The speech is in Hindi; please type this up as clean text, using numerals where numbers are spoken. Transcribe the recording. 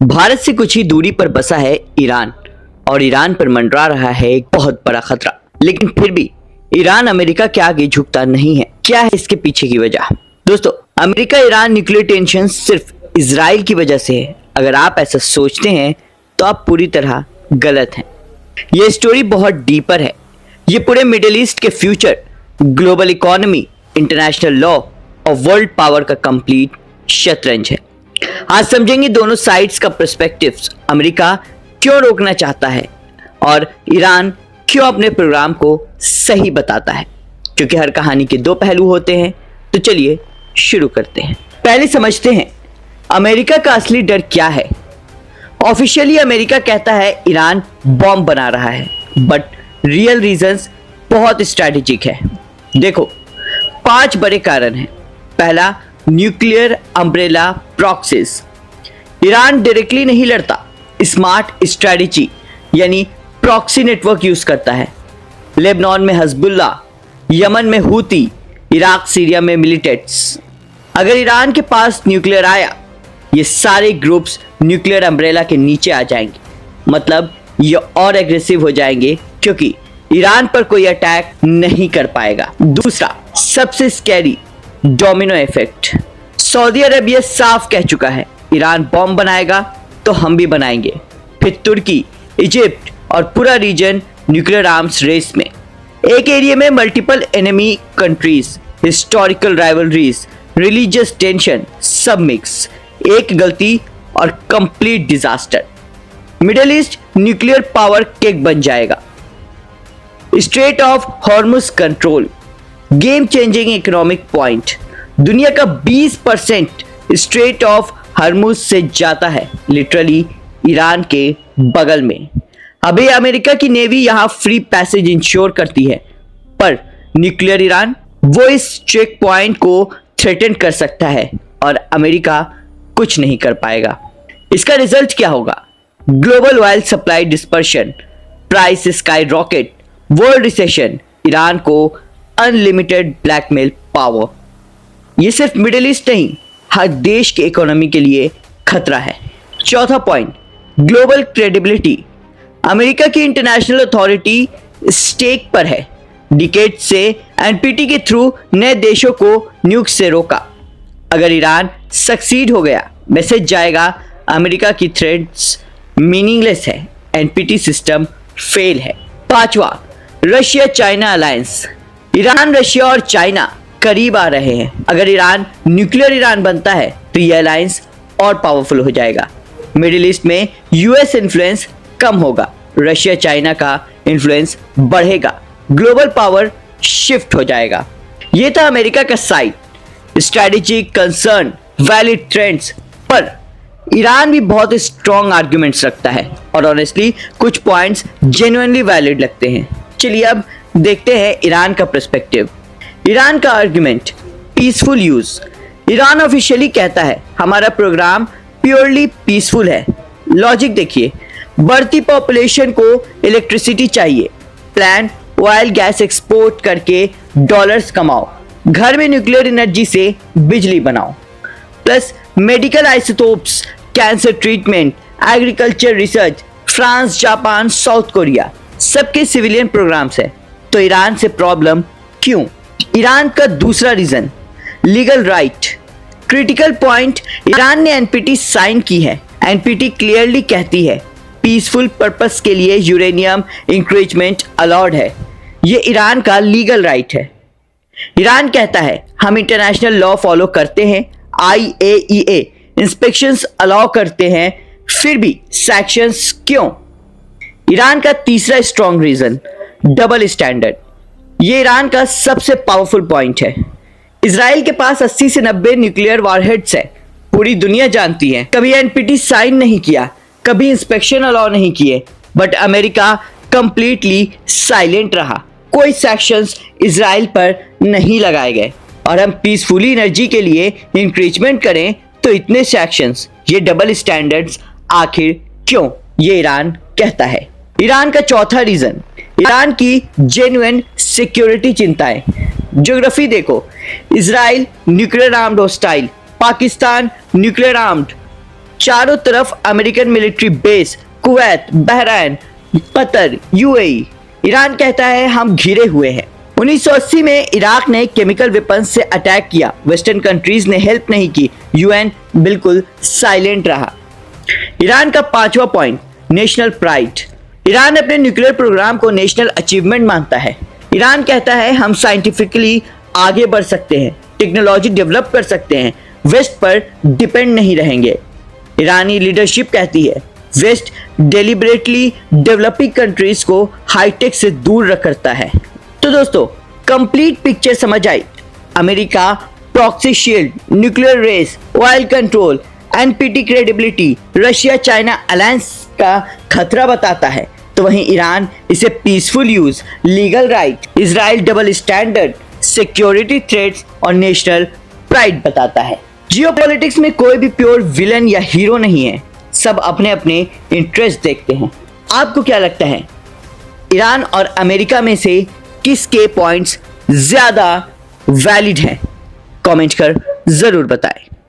भारत से कुछ ही दूरी पर बसा है ईरान और ईरान पर मंडरा रहा है एक बहुत बड़ा खतरा। लेकिन फिर भी ईरान अमेरिका के आगे झुकता नहीं है। क्या है इसके पीछे की वजह? दोस्तों, अमेरिका ईरान न्यूक्लियर टेंशन सिर्फ इजराइल की वजह से है। अगर आप ऐसा सोचते हैं तो आप पूरी तरह गलत हैं। यह स्टोरी बहुत डीपर है। ये पूरे मिडिल ईस्ट के future, global economy, international law और वर्ल्ड पावर का कंप्लीट शतरंज है। आज समझेंगे दोनों साइड्स का पर्सपेक्टिव्स, अमेरिका क्यों रोकना चाहता है और ईरान क्यों अपने प्रोग्राम को सही बताता है, क्योंकि हर कहानी के दो पहलू होते हैं। तो चलिए शुरू करते हैं। पहले समझते हैं अमेरिका का असली डर क्या है। ऑफिशियली अमेरिका कहता है ईरान बॉम्ब बना रहा है, बट रियल रीजंस बहुत स्ट्रैटेजिक है। देखो, 5 बड़े कारण हैं। पहला, nuclear umbrella proxies. Iran directly नहीं लड़ता, स्मार्ट स्ट्रैटेजी यानी प्रॉक्सी नेटवर्क यूज करता है। लेबनान में हजबुल्ला, यमन में हूती, इराक सीरिया में मिलिटेंट्स। अगर ईरान के पास न्यूक्लियर आया, ये सारे ग्रुप्स न्यूक्लियर अम्ब्रेला के नीचे आ जाएंगे। मतलब ये और एग्रेसिव हो जाएंगे, क्योंकि ईरान पर कोई अटैक नहीं कर पाएगा। दूसरा, सबसे scary, domino effect. Saudi Arabia साफ कह चुका है ईरान बॉम्ब बनाएगा तो हम भी बनाएंगे। फिर तुर्की, इजिप्ट और पूरा रीजन न्यूक्लियर आर्म्स रेस में। एक एरिया में multiple enemy countries, historical rivalries, religious tension, सब मिक्स। एक गलती और complete disaster. Middle east nuclear power cake बन जाएगा। Straight of Hormuz control, game changing economic point. दुनिया का 20% स्ट्रेट ऑफ हॉर्मुज से जाता है लिटरली ईरान के बगल में। अभी अमेरिका की नेवी यहां फ्री पैसेज इंश्योर करती है, पर न्यूक्लियर ईरान वो इस चेक पॉइंट को थ्रेटन कर सकता है और अमेरिका कुछ नहीं कर पाएगा। इसका रिजल्ट क्या होगा? Global oil supply dispersion, price sky rocket, world recession, Iran को अनलिमिटेड ब्लैकमेल पावर। ये सिर्फ मिडिल ईस्ट नहीं, हर देश के इकोनॉमी के लिए खतरा है। चौथा पॉइंट, ग्लोबल क्रेडिबिलिटी। अमेरिका की इंटरनेशनल अथॉरिटी स्टेक पर है। डिकेड से एनपीटी के थ्रू नए देशों को न्यूक से रोका। अगर ईरान सक्सीड हो गया, मैसेज जाएगा अमेरिका की थ्रेट्स मीनिंगलेस है, एनपीटी सिस्टम फेल है। पांचवा, Russia China alliance. Iran, Russia और चाइना करीब आ रहे हैं। अगर ईरान न्यूक्लियर ईरान बनता है तो यह अलायंस और पावरफुल हो जाएगा। मिडिल ईस्ट में यूएस इन्फ्लुएंस कम होगा, रशिया चाइना का इन्फ्लुएंस बढ़ेगा, ग्लोबल पावर शिफ्ट हो जाएगा। यह था अमेरिका का side, strategic concern, valid trends. पर ईरान भी बहुत स्ट्रॉन्ग आर्ग्यूमेंट्स रखता है और ऑनेस्टली कुछ पॉइंट्स जेन्युइनली वैलिड लगते हैं। चलिए अब देखते हैं ईरान का पर्सपेक्टिव। ईरान का argument, peaceful use. Iran officially कहता है हमारा प्रोग्राम प्योरली पीसफुल है। लॉजिक देखिए, बढ़ती पॉपुलेशन को इलेक्ट्रिसिटी चाहिए, प्लान ऑयल गैस एक्सपोर्ट करके डॉलर्स कमाओ, घर में न्यूक्लियर एनर्जी से बिजली बनाओ, plus medical isotopes, cancer treatment, agriculture research, France, Japan, South Korea, सबके सिविलियन प्रोग्राम्स है। तो ईरान से प्रॉब्लम क्यों? ईरान का दूसरा reason, legal right. Critical point, Iran ने एनपीटी साइन की है। एनपीटी क्लियरली कहती है पीसफुल पर्पस के लिए यूरेनियम इंक्रीजमेंट अलाउड है। ये ईरान का लीगल राइट है। ईरान कहता है हम इंटरनेशनल लॉ फॉलो करते हैं, IAEA इंस्पेक्शंस अलाउ करते हैं, फिर भी सैंक्शंस क्यों? ईरान का तीसरा स्ट्रॉन्ग रीजन, डबल स्टैंडर्ड। ये ईरान का सबसे पावरफुल पॉइंट है। इजराइल के पास 80 से 90 न्यूक्लियर वॉरहेड्स है, पूरी दुनिया जानती है। कभी एनपीटी साइन नहीं किया, कभी इंस्पेक्शन अलाउ नहीं किए, बट अमेरिका कंप्लीटली साइलेंट रहा। कोई सैंक्शंस इजराइल पर नहीं लगाए गए और हम पीसफुली एनर्जी के लिए इंक्रीजमेंट करें तो इतने सैंक्शंस। ये डबल स्टैंडर्ड्स आखिर क्यों? ये ईरान कहता है। ईरान का चौथा रीजन, ईरान की जेन्युइन सिक्योरिटी चिंताएं। ज्योग्राफी देखो, Israel nuclear armed hostile, Pakistan nuclear armed, चारों तरफ American military base, Kuwait, Bahrain, Qatar, UAE. Iran कहता है हम घिरे हुए हैं। 1980 में इराक ने केमिकल वेपन्स से अटैक किया, वेस्टर्न कंट्रीज ने हेल्प नहीं की, यूएन बिल्कुल साइलेंट रहा। ईरान का 5वां पॉइंट, नेशनल प्राइड। ईरान अपने न्यूक्लियर प्रोग्राम को नेशनल अचीवमेंट मानता है। ईरान कहता है हम साइंटिफिकली आगे बढ़ सकते हैं, टेक्नोलॉजी डेवलप कर सकते हैं, वेस्ट पर डिपेंड नहीं रहेंगे। ईरानी लीडरशिप कहती है वेस्ट डेलिबरेटली डेवलपिंग कंट्रीज को हाईटेक से दूर रखता है। तो दोस्तों, कंप्लीट पिक्चर समझ आई। America proxy shield, nuclear race, oil control, NPT credibility, Russia China alliance का खतरा बताता है, तो वहीं ईरान इसे peaceful use, legal right, Israel double standard, security threats और नेशनल प्राइड बताता है। जियोपॉलिटिक्स में कोई भी प्योर विलन या हीरो नहीं है, सब अपने अपने इंटरेस्ट देखते हैं। आपको क्या लगता है, ईरान और अमेरिका में से किसके पॉइंट्स ज्यादा वैलिड हैं? कमेंट कर जरूर बताएं।